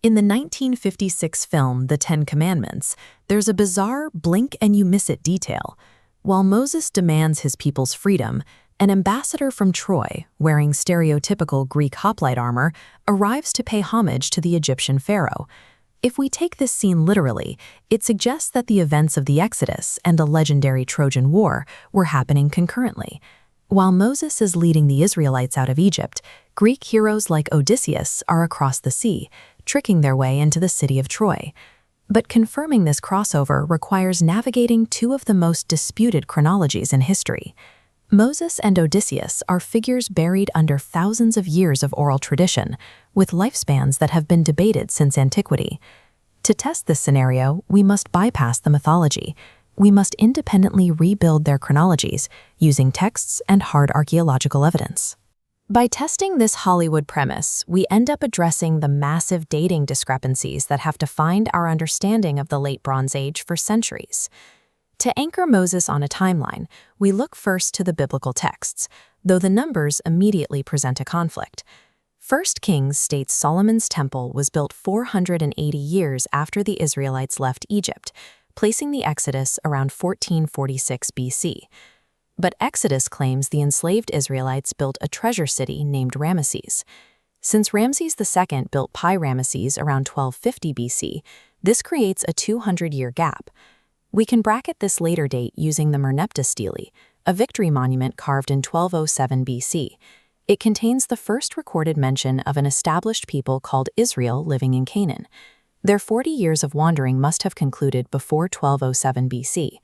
In the 1956 film The Ten Commandments, there's a bizarre blink-and-you-miss-it detail. While Moses demands his people's freedom, an ambassador from Troy, wearing stereotypical Greek hoplite armor, arrives to pay homage to the Egyptian pharaoh. If we take this scene literally, it suggests that the events of the Exodus and a legendary Trojan War were happening concurrently. While Moses is leading the Israelites out of Egypt, Greek heroes like Odysseus are across the sea, tricking their way into the city of Troy. But confirming this crossover requires navigating two of the most disputed chronologies in history. Moses and Odysseus are figures buried under thousands of years of oral tradition, with lifespans that have been debated since antiquity. To test this scenario, we must bypass the mythology. We must independently rebuild their chronologies, using texts and hard archaeological evidence. By testing this Hollywood premise, we end up addressing the massive dating discrepancies that have defined our understanding of the Late Bronze Age for centuries. To anchor Moses on a timeline, we look first to the biblical texts, though the numbers immediately present a conflict. 1 Kings states Solomon's temple was built 480 years after the Israelites left Egypt, placing the Exodus around 1446 BC. But Exodus claims the enslaved Israelites built a treasure city named Ramesses. Since Ramses II built Pi-Ramesses around 1250 BC, this creates a 200-year gap. We can bracket this later date using the Merneptah stele, a victory monument carved in 1207 BC. It contains the first recorded mention of an established people called Israel living in Canaan. Their 40 years of wandering must have concluded before 1207 BC.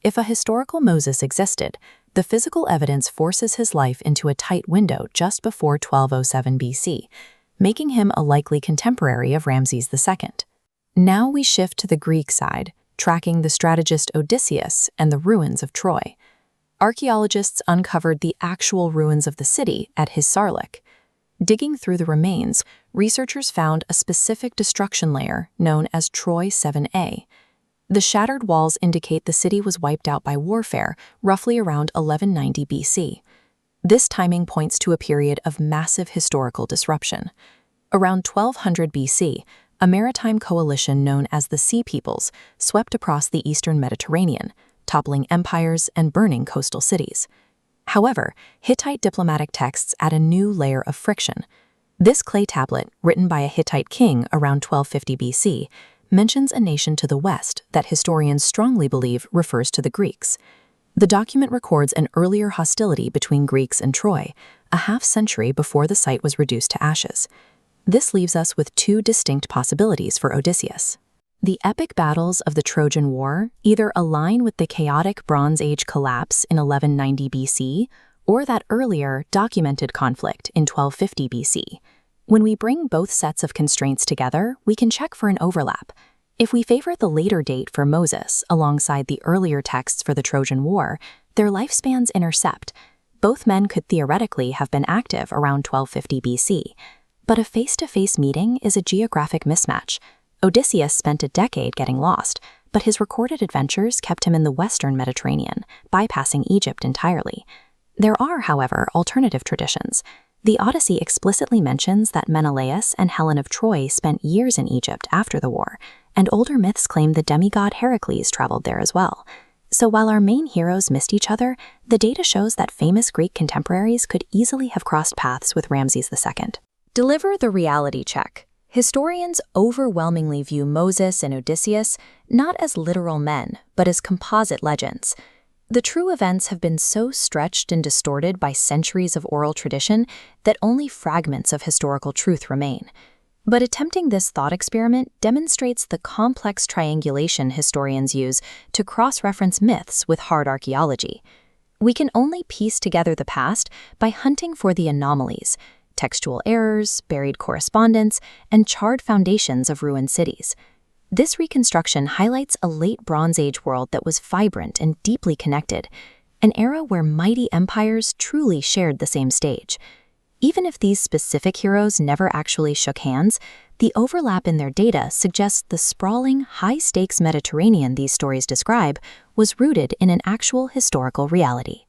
If a historical Moses existed, the physical evidence forces his life into a tight window just before 1207 BC, making him a likely contemporary of Ramses II. Now we shift to the Greek side, tracking the strategist Odysseus and the ruins of Troy. Archaeologists uncovered the actual ruins of the city at Hisarlik. Digging through the remains, researchers found a specific destruction layer known as Troy 7A. The shattered walls indicate the city was wiped out by warfare roughly around 1190 BC. This timing points to a period of massive historical disruption. Around 1200 BC, a maritime coalition known as the Sea Peoples swept across the eastern Mediterranean, toppling empires and burning coastal cities. However, Hittite diplomatic texts add a new layer of friction. This clay tablet, written by a Hittite king around 1250 BC, mentions a nation to the west that historians strongly believe refers to the Greeks. The document records an earlier hostility between Greeks and Troy, a half-century before the site was reduced to ashes. This leaves us with two distinct possibilities for Odysseus. The epic battles of the Trojan War either align with the chaotic Bronze Age collapse in 1190 BC or that earlier, documented conflict in 1250 BC. When we bring both sets of constraints together, we can check for an overlap. If we favor the later date for Moses alongside the earlier texts for the Trojan War, their lifespans intercept. Both men could theoretically have been active around 1250 BC. But a face-to-face meeting is a geographic mismatch. Odysseus spent a decade getting lost, but his recorded adventures kept him in the western Mediterranean, bypassing Egypt entirely. There are, however, alternative traditions. The Odyssey explicitly mentions that Menelaus and Helen of Troy spent years in Egypt after the war, and older myths claim the demigod Heracles traveled there as well. So while our main heroes missed each other, the data shows that famous Greek contemporaries could easily have crossed paths with Ramses II. Deliver the reality check. Historians overwhelmingly view Moses and Odysseus not as literal men, but as composite legends. The true events have been so stretched and distorted by centuries of oral tradition that only fragments of historical truth remain. But attempting this thought experiment demonstrates the complex triangulation historians use to cross-reference myths with hard archaeology. We can only piece together the past by hunting for the anomalies, textual errors, buried correspondence, and charred foundations of ruined cities. This reconstruction highlights a late Bronze Age world that was vibrant and deeply connected, an era where mighty empires truly shared the same stage. Even if these specific heroes never actually shook hands, the overlap in their data suggests the sprawling, high-stakes Mediterranean these stories describe was rooted in an actual historical reality.